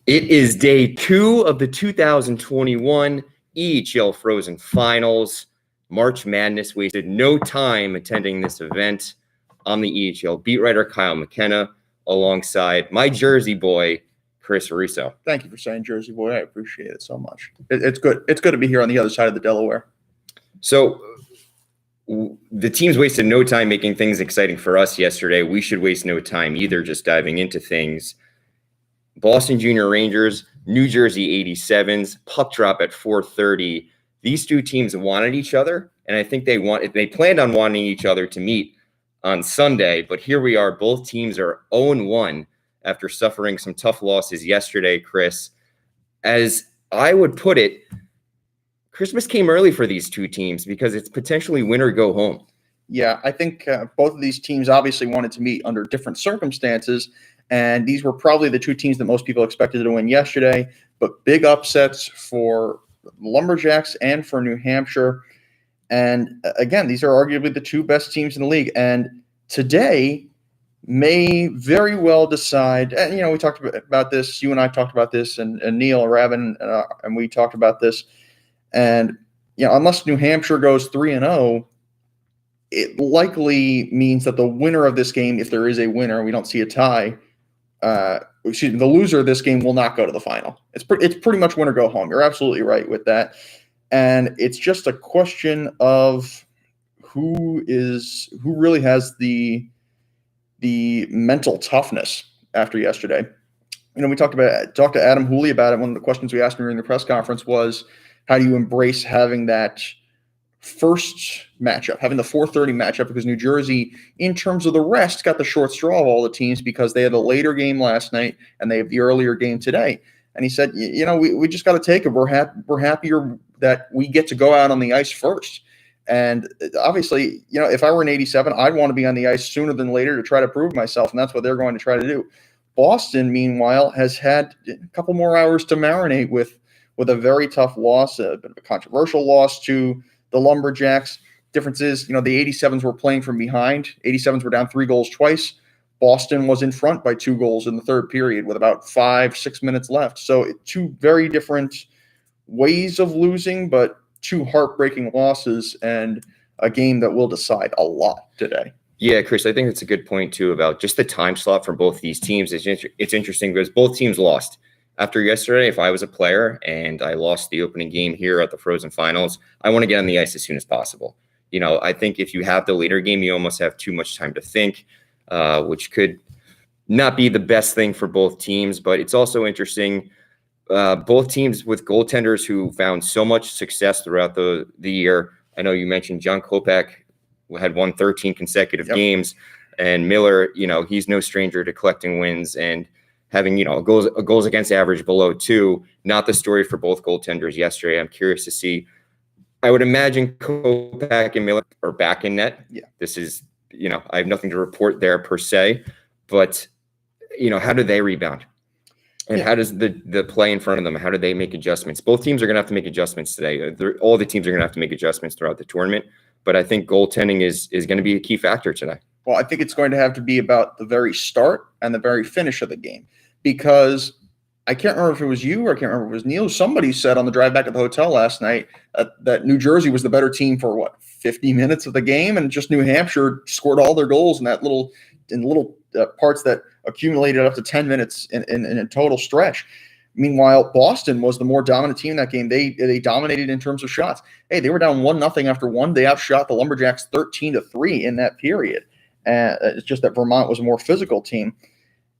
It is day 2 of the 2021 EHL Frozen Finals. March Madness wasted no time attending this event. I'm the EHL beat writer, Kyle McKenna, alongside my Jersey boy, Chris Russo. Thank you for saying Jersey boy. I appreciate it so much. It's good. It's good to be here on the other side of the Delaware. So the teams wasted no time making things exciting for us yesterday. We should waste no time either just diving into things. Boston Junior Rangers, New Jersey 87s, puck drop at 4:30. These two teams wanted each other, and I think they planned on wanting each other to meet on Sunday, but here we are. Both teams are 0-1 after suffering some tough losses yesterday, Chris. As I would put it, Christmas came early for these two teams because it's potentially win or go home. Yeah, I think both of these teams obviously wanted to meet under different circumstances, and these were probably the two teams that most people expected to win yesterday, but big upsets for Lumberjacks and for New Hampshire. And again, these are arguably the two best teams in the league. And today may very well decide, and we talked about this, you and I talked about this, and Neil Rabin, and we talked about this. And unless New Hampshire goes 3-0, it likely means that the winner of this game, if there is a winner, we don't see a tie, the loser of this game will not go to the final. It's pretty much win or go home. You're absolutely right with that. And it's just a question of who really has the mental toughness after yesterday. We talked to Adam Hooley about it. One of the questions we asked him during the press conference was, how do you embrace having that first matchup, having the 4:30 matchup, because New Jersey, in terms of the rest, got the short straw of all the teams because they had a later game last night and they have the earlier game today. And he said, we just got to take it. We're happier that we get to go out on the ice first. And obviously, if I were an 87, I'd want to be on the ice sooner than later to try to prove myself, and that's what they're going to try to do. Boston, meanwhile, has had a couple more hours to marinate with a very tough loss, a bit of a controversial loss to the Lumberjacks. Difference is, the 87s were playing from behind. 87s were down 3 goals twice. Boston was in front by 2 goals in the third period with about 5-6 minutes left. So 2 very different ways of losing, but 2 heartbreaking losses and a game that will decide a lot today. Yeah, Chris, I think that's a good point, too, about just the time slot for both these teams. It's interesting because both teams lost. After yesterday, if I was a player and I lost the opening game here at the Frozen Finals, I want to get on the ice as soon as possible. I think if you have the later game, you almost have too much time to think, which could not be the best thing for both teams. But it's also interesting, both teams with goaltenders who found so much success throughout the year. I know you mentioned John Kopech had won 13 consecutive games, and Miller, he's no stranger to collecting wins and having, a goals against average below 2. Not the story for both goaltenders yesterday. I'm curious to see. I would imagine Kopech and Miller are back in net. Yeah. This is, I have nothing to report there per se, but, how do they rebound? And how does the play in front of them, how do they make adjustments? Both teams are going to have to make adjustments today. All the teams are going to have to make adjustments throughout the tournament, but I think goaltending is going to be a key factor today. Well, I think it's going to have to be about the very start and the very finish of the game, because I can't remember if it was you or I can't remember if it was Neil. Somebody said on the drive back at the hotel last night that New Jersey was the better team for 50 minutes of the game, and just New Hampshire scored all their goals in little parts that accumulated up to 10 minutes in a total stretch. Meanwhile, Boston was the more dominant team in that game. They dominated in terms of shots. Hey, they were down 1-0 after 1. They outshot the Lumberjacks 13-3 in that period. It's just that Vermont was a more physical team.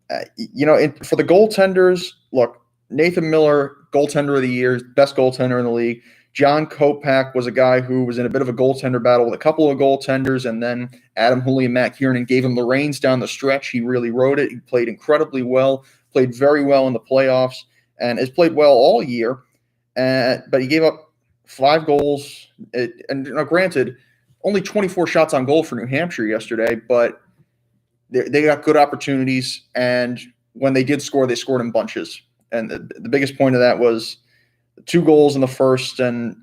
For the goaltenders, look, Nathan Miller, goaltender of the year, best goaltender in the league. John Kopech was a guy who was in a bit of a goaltender battle with a couple of goaltenders, and then Adam Hooley and Matt Kiernan gave him the reins down the stretch. He really rode it. He played incredibly well, played very well in the playoffs, and has played well all year. But he gave up 5 goals. Granted, only 24 shots on goal for New Hampshire yesterday, but they got good opportunities, and when they did score, they scored in bunches. And the biggest point of that was 2 goals in the first, and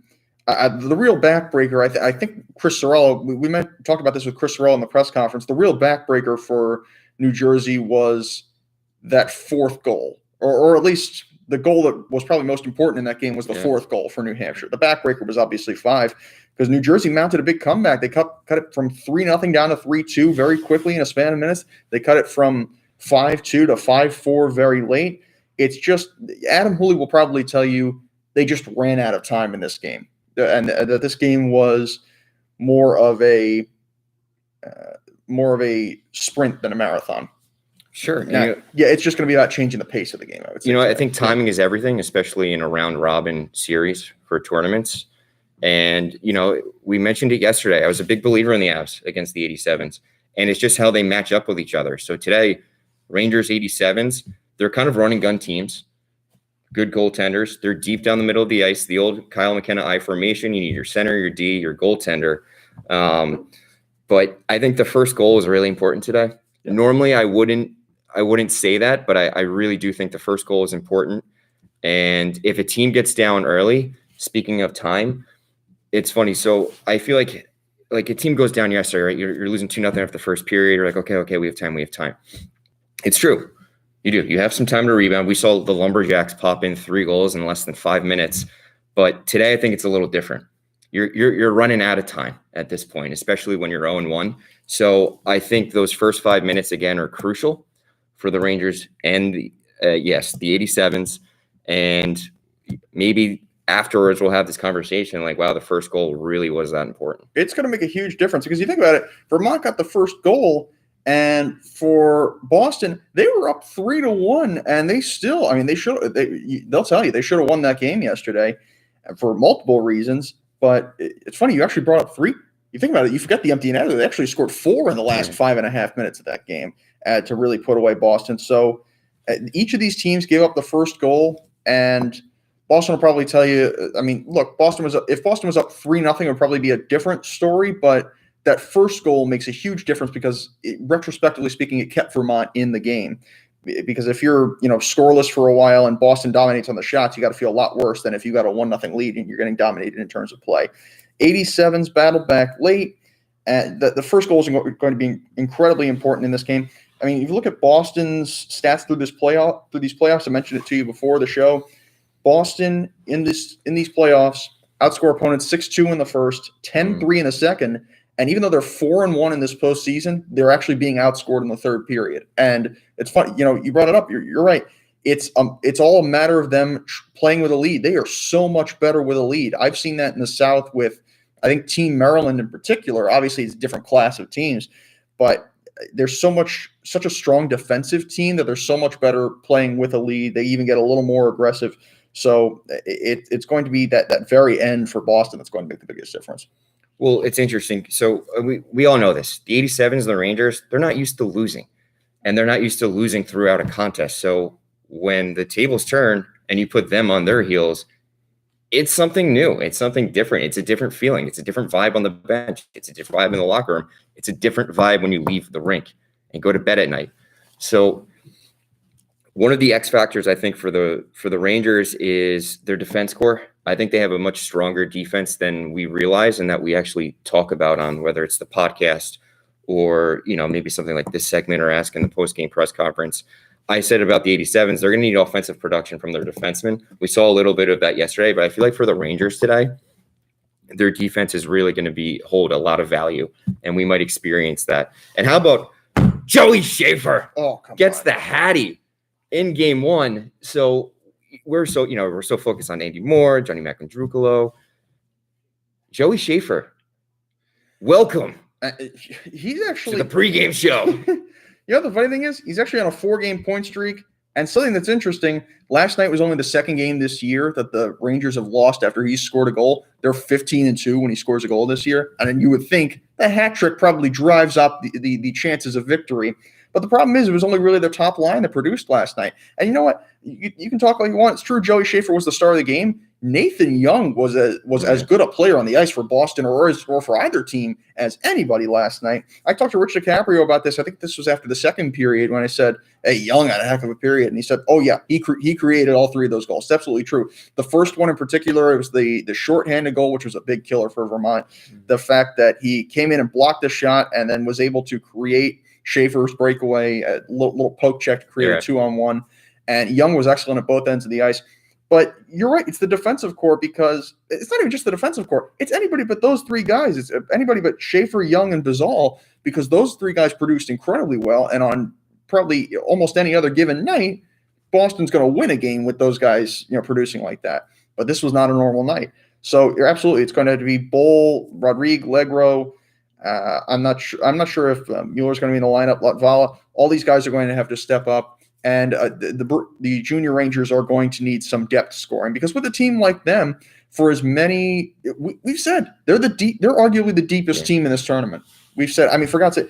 the real backbreaker, I think Chris Sorrell, we talked about this with Chris Sorrell in the press conference, the real backbreaker for New Jersey was that 4th goal, or at least the goal that was probably most important in that game was the fourth goal for New Hampshire. The backbreaker was obviously 5 because New Jersey mounted a big comeback. They cut it from 3-0 down to 3-2 very quickly in a span of minutes. They cut it from 5-2 to 5-4 very late. It's just Adam Hooley will probably tell you they just ran out of time in this game, and that this game was more of a sprint than a marathon. Sure. Now, it's just going to be about changing the pace of the game, I would say. I think timing is everything, especially in a round-robin series for tournaments. And, we mentioned it yesterday. I was a big believer in the Avs against the 87s, and it's just how they match up with each other. So today, Rangers 87s, they're kind of run-and-gun teams, good goaltenders. They're deep down the middle of the ice, the old Kyle McKenna I formation. You need your center, your D, your goaltender. But I think the first goal is really important today. Yeah. Normally, I wouldn't say that, but I really do think the first goal is important. And if a team gets down early, speaking of time, it's funny. So I feel like a team goes down yesterday, right? You're losing 2-0 after the first period. You're like, okay, we have time. It's true. You do. You have some time to rebound. We saw the Lumberjacks pop in 3 goals in less than 5 minutes. But today I think it's a little different. You're running out of time at this point, especially when you're 0-1. So I think those first 5 minutes, again, are crucial for the Rangers and the 87s. And maybe afterwards we'll have this conversation like, wow, the first goal really was that important. It's going to make a huge difference because you think about it, Vermont got the first goal, and for Boston, they were up 3-1, and they still, they'll tell you they should have won that game yesterday for multiple reasons. But it's funny, you actually brought up 3. You think about it, you forget the empty netter. They actually scored 4 in the last 5.5 minutes of that game to really put away Boston. So each of these teams gave up the first goal, and Boston will probably tell you, look, if Boston was up 3-0, it would probably be a different story, but that first goal makes a huge difference because retrospectively speaking, it kept Vermont in the game. Because if you're, scoreless for a while and Boston dominates on the shots, you got to feel a lot worse than if you got a 1-0 lead and you're getting dominated in terms of play. 87s battled back late. And the first goal is going to be incredibly important in this game. If you look at Boston's stats through these playoffs, I mentioned it to you before the show. Boston in these playoffs outscore opponents 6-2 in the first, 10-3 in the second. And even though they're 4-1 in this postseason, they're actually being outscored in the third period. And it's funny, you brought it up. You're right. It's all a matter of them playing with a lead. They are so much better with a lead. I've seen that in the South with, I think, Team Maryland in particular. Obviously, it's a different class of teams, but there's such a strong defensive team that they're so much better playing with a lead. They even get a little more aggressive. So it's going to be that very end for Boston that's going to make the biggest difference. Well, it's interesting. So we all know this. The 87s, the Rangers, they're not used to losing, and they're not used to losing throughout a contest. So when the tables turn and you put them on their heels, it's something new. It's something different. It's a different feeling. It's a different vibe on the bench. It's a different vibe in the locker room. It's a different vibe when you leave the rink and go to bed at night. So one of the X factors, I think, for the Rangers is their defense core. I think they have a much stronger defense than we realize and that we actually talk about on whether it's the podcast or, maybe something like this segment or ask in the post-game press conference. I said about the 87s, they're going to need offensive production from their defensemen. We saw a little bit of that yesterday, but I feel like for the Rangers today, their defense is really going to hold a lot of value, and we might experience that. And how about Joey Schaefer gets the Hattie in game 1? So we're so focused on Andy Moore, Johnny McAndrucolo. Joey Schaefer, welcome. He's actually to the pregame show. The funny thing is, he's actually on a 4-game point streak. And something that's interesting, last night was only the second game this year that the Rangers have lost after he scored a goal. They're 15-2 when he scores a goal this year. And then you would think the hat trick probably drives up the chances of victory. But the problem is it was only really their top line that produced last night. And you know what? You can talk all you want. It's true Joey Schaefer was the star of the game. Nathan Young was as good a player on the ice for Boston or for either team as anybody last night. I talked to Rich DiCaprio about this. I think this was after the second period when I said, hey, Young had a heck of a period. And he said, oh, yeah, he created all 3 of those goals. It's absolutely true. The first one in particular, it was the shorthanded goal, which was a big killer for Vermont. The fact that he came in and blocked the shot and then was able to create Schaefer's breakaway, a little poke check to create a 2-on-1. And Young was excellent at both ends of the ice. But you're right. It's the defensive core, because it's not even just the defensive core. It's anybody but those three guys. It's anybody but Schaefer, Young, and Bazal, because those three guys produced incredibly well. And on probably almost any other given night, Boston's going to win a game with those guys, producing like that. But this was not a normal night. So you're absolutely, it's going to have to be Bull, Rodrigue, Legro. I'm not sure if Mueller's going to be in the lineup. Latvala. All these guys are going to have to step up. And the junior Rangers are going to need some depth scoring, because with a team like them, for as many, we've said they're arguably the deepest team in this tournament. We've said, for God's sake,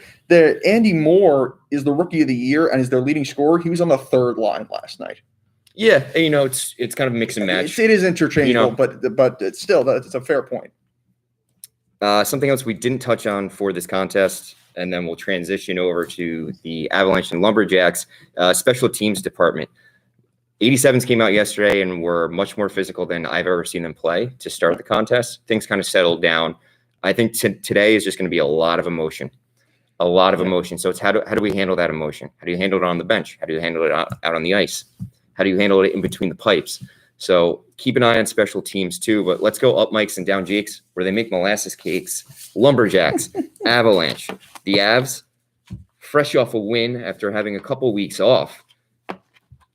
Andy Moore is the rookie of the year and is their leading scorer. He was on the third line last night. Yeah, it's kind of mix and match. It is interchangeable, but it's still, it's a fair point. Something else we didn't touch on for this contest, and then we'll transition over to the Avalanche and Lumberjacks special teams department. 87s came out yesterday and were much more physical than I've ever seen them play to start the contest. Things kind of settled down. I think today is just going to be a lot of emotion. So it's how do we handle that emotion? How do you handle it on the bench? How do you handle it out on the ice? How do you handle it in between the pipes? So keep an eye on special teams too, but let's go up Mikes and down Jakes, where they make molasses cakes. Lumberjacks, Avalanche, the Avs, fresh off a win after having a couple weeks off.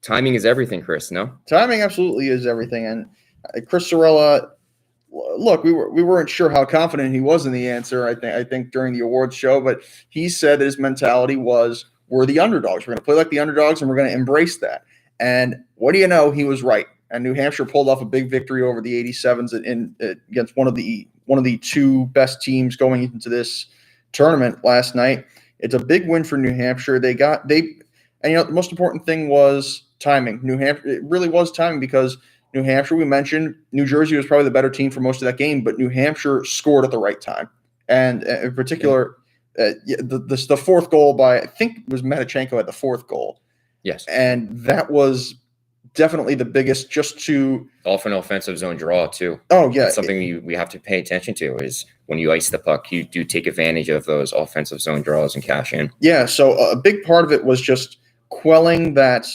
Timing is everything, Chris, no? Timing absolutely is everything. And Chris Sorella, look, we weren't sure how confident he was in the answer, I think during the awards show, but he said that his mentality was, we're the underdogs. We're going to play like the underdogs, and we're going to embrace that. And what do you know? He was right. And New Hampshire pulled off a big victory over the 87s against one of the two best teams going into this tournament last night. It's a big win for New Hampshire. The most important thing was timing. New Hampshire, it really was timing, because New Hampshire, we mentioned, New Jersey was probably the better team for most of that game, but New Hampshire scored at the right time. And in particular, the fourth goal by, I think it was Metachenko at the fourth goal. Yes. And that was definitely the biggest, just to off an offensive zone draw too. Oh yeah, that's something we have to pay attention to, is when you ice the puck, you do take advantage of those offensive zone draws and cash in. Yeah, so a big part of it was just quelling that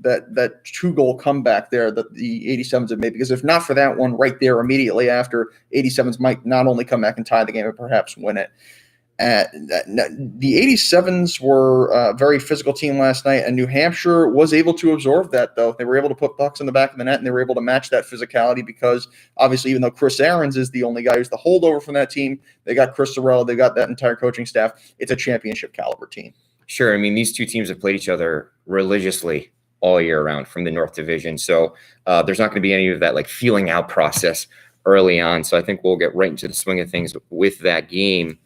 2-goal comeback there that the 87s had made, because if not for that one right there immediately after, 87s might not only come back and tie the game, but perhaps win it. The 87s were a very physical team last night, and New Hampshire was able to absorb that, though. They were able to put pucks in the back of the net, and they were able to match that physicality, because obviously, even though Chris Aarons is the only guy who's the holdover from that team, they got Chris Sorrell, they got that entire coaching staff. It's a championship caliber team. Sure. These two teams have played each other religiously all year round from the North Division. So there's not going to be any of that like feeling out process early on. So I think we'll get right into the swing of things with that game.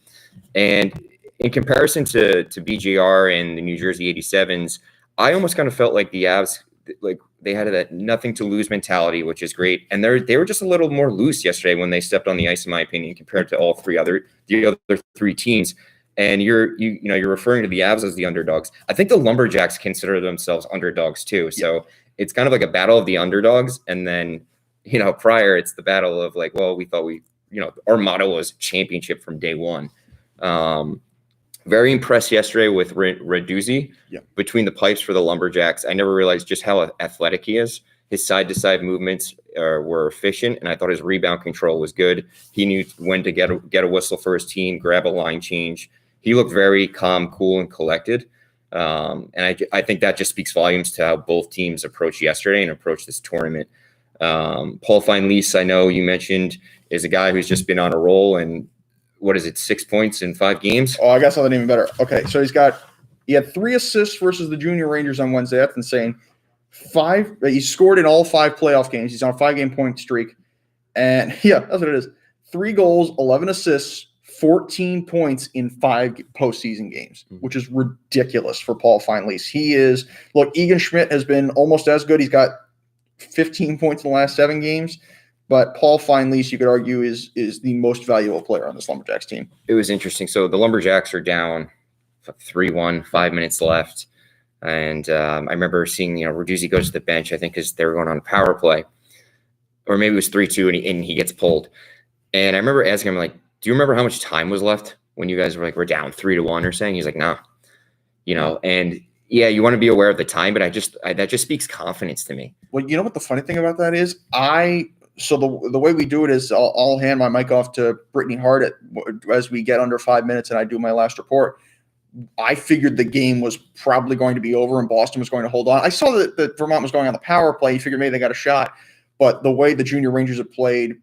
And in comparison to BGR and the New Jersey 87s, I almost kind of felt like the Avs, like they had that nothing to lose mentality, which is great. And they were just a little more loose yesterday when they stepped on the ice, in my opinion, compared to the other three teams. And you're referring to the Avs as the underdogs. I think the Lumberjacks consider themselves underdogs too. So it's kind of like a battle of the underdogs. And then, prior, it's the battle of like, well, we thought our motto was championship from day one. Very impressed yesterday with Raduzzi between the pipes for the Lumberjacks. I never realized just how athletic he is. His side-to-side movements were efficient, and I thought his rebound control was good. He knew when to get a whistle for his team, grab a line change. He looked very calm, cool, and collected. And I think that just speaks volumes to how both teams approached yesterday and approached this tournament. Paul Fine-Lease, I know you mentioned, is a guy who's just been on a roll, and what is it, 6 points in 5 games? Oh, I got something even better. Okay, so he had 3 assists versus the Junior Rangers on Wednesday. That's insane. 5. He scored in all 5 playoff games. He's on a 5-game point streak. And yeah, that's what it is. 3 goals, 11 assists, 14 points in 5 postseason games, which is ridiculous for Paul Fine-Lease. Egan Schmidt has been almost as good. He's got 15 points in the last 7 games. But Paul Fine-Lease, you could argue, is the most valuable player on this Lumberjacks team. It was interesting. So the Lumberjacks are down 3-1, 5 minutes left. And I remember seeing, Raduzzi goes to the bench, I think, because they were going on a power play. Or maybe it was 3-2, and he gets pulled. And I remember asking him, like, do you remember how much time was left when you guys were down 3-1 or saying? He's like, no. And Yeah, you want to be aware of the time, but that just speaks confidence to me. Well, you know what the funny thing about that is? So the way we do it is I'll hand my mic off to Brittany Hart as we get under 5 minutes and I do my last report. I figured the game was probably going to be over and Boston was going to hold on. I saw that Vermont was going on the power play. You figured maybe they got a shot. But the way the Junior Rangers have played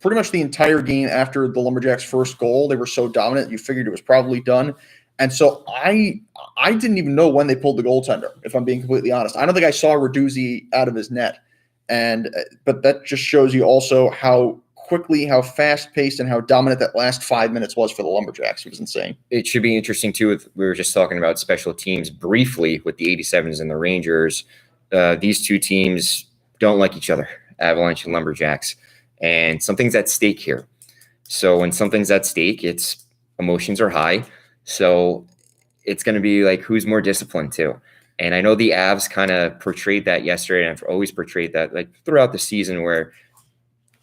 pretty much the entire game after the Lumberjacks' first goal, they were so dominant, you figured it was probably done. And so I didn't even know when they pulled the goaltender, if I'm being completely honest. I don't think I saw Raduzzi out of his net. But that just shows you also how quickly, how fast-paced, and how dominant that last 5 minutes was for the Lumberjacks. It was insane. It should be interesting, too. We were just talking about special teams briefly with the 87s and the Rangers. These two teams don't like each other, Avalanche and Lumberjacks. And something's at stake here. So when something's at stake, it's emotions are high. So it's going to be like who's more disciplined, too. And I know the Avs kind of portrayed that yesterday, and I've always portrayed that like throughout the season where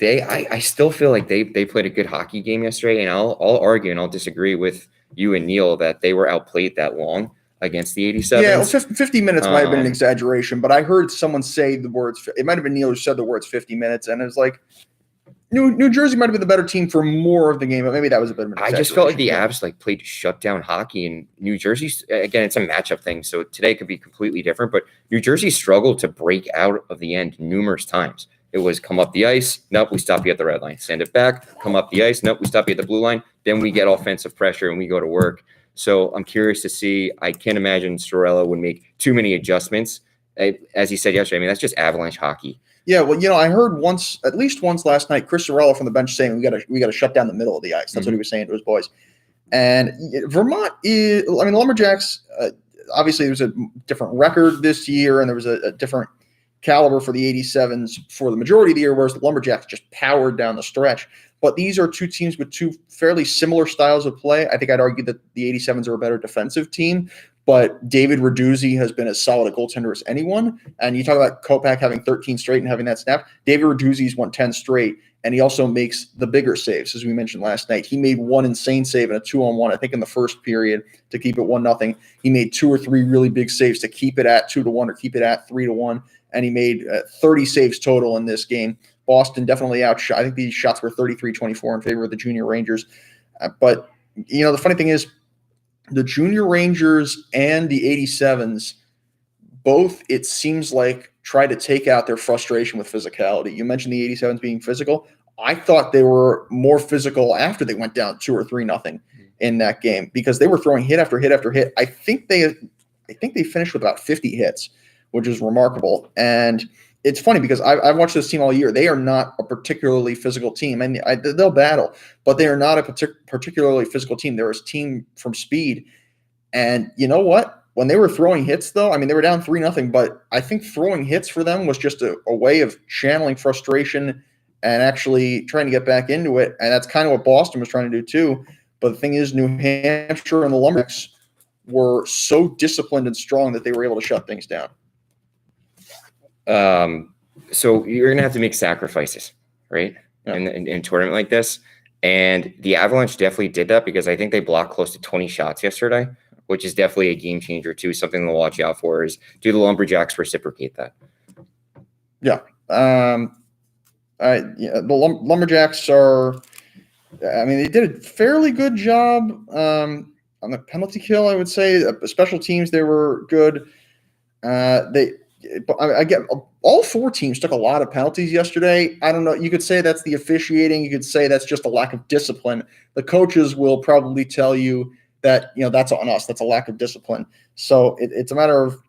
I still feel like they played a good hockey game yesterday, and I'll argue and I'll disagree with you and Neil that they were outplayed that long against the 87s. Yeah, well, 50 minutes might have been an exaggeration, but I heard someone say the words. It might have been Neil who said the words 50 minutes, and it was like New Jersey might have been the better team for more of the game, but maybe that was a bit of an exaggeration. I just felt like the Avs like played shutdown hockey, and New Jersey, again, it's a matchup thing, so today could be completely different, but New Jersey struggled to break out of the end numerous times. It was come up the ice. Nope, we stop you at the red line. Send it back. Come up the ice. Nope, we stop you at the blue line. Then we get offensive pressure and we go to work. So I'm curious to see. I can't imagine Sorella would make too many adjustments. As he said yesterday, I mean, that's just Avalanche hockey. Yeah, well, I heard at least once last night, Chris Sorella from the bench saying we got to shut down the middle of the ice. That's what he was saying to his boys. And Vermont is, I mean, the Lumberjacks, obviously there was a different record this year and there was a different caliber for the 87s for the majority of the year, whereas the Lumberjacks just powered down the stretch. But these are two teams with two fairly similar styles of play. I think I'd argue that the 87s are a better defensive team, but David Raduzzi has been as solid a goaltender as anyone. And you talk about Kopak having 13 straight and having that snap. David Raduzzi's won 10 straight, and he also makes the bigger saves, as we mentioned last night. He made one insane save in a 2-on-1, I think in the first period, to keep it 1-0. He made 2 or 3 really big saves to keep it at 2-1 or keep it at 3-1. And he made 30 saves total in this game. Boston definitely outshot. I think these shots were 33-24 in favor of the Junior Rangers. But, the funny thing is, the Junior Rangers and the 87s both, it seems like, try to take out their frustration with physicality. You mentioned the 87s being physical. I thought they were more physical after they went down 2 or 3-0 in that game because they were throwing hit after hit after hit. I think they finished with about 50 hits, which is remarkable. And it's funny because I've watched this team all year. They are not a particularly physical team, and they'll battle, but they are not a particularly physical team. They're a team from speed. And you know what? When they were throwing hits, though, I mean, they were down 3-0, but I think throwing hits for them was just a way of channeling frustration and actually trying to get back into it. And that's kind of what Boston was trying to do too. But the thing is, New Hampshire and the Lumberjacks were so disciplined and strong that they were able to shut things down. So you're going to have to make sacrifices, right? Yeah. In a tournament like this. And the Avalanche definitely did that because I think they blocked close to 20 shots yesterday, which is definitely a game changer too. Something to watch out for is, do the Lumberjacks reciprocate that? Yeah. The Lumberjacks are, I mean, they did a fairly good job on the penalty kill, I would say. Special teams, they were good. I get all 4 teams took a lot of penalties yesterday. I don't know. You could say that's the officiating. You could say that's just a lack of discipline. The coaches will probably tell you that, that's on us. That's a lack of discipline. So it's a matter of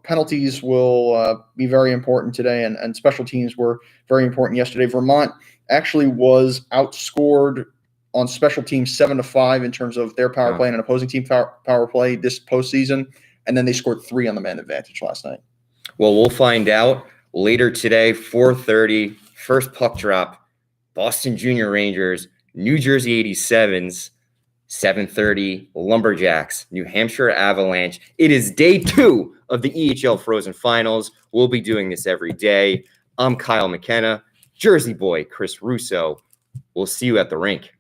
penalties will be very important today, and special teams were very important yesterday. Vermont actually was outscored on special teams 7-5 in terms of their power play and an opposing team power play this postseason. And then they scored 3 on the man advantage last night. Well, we'll find out later today, 4:30, first puck drop, Boston Junior Rangers, New Jersey 87s, 7:30, Lumberjacks, New Hampshire Avalanche. It is day 2 of the EHL Frozen Finals. We'll be doing this every day. I'm Kyle McKenna, Jersey boy Chris Russo. We'll see you at the rink.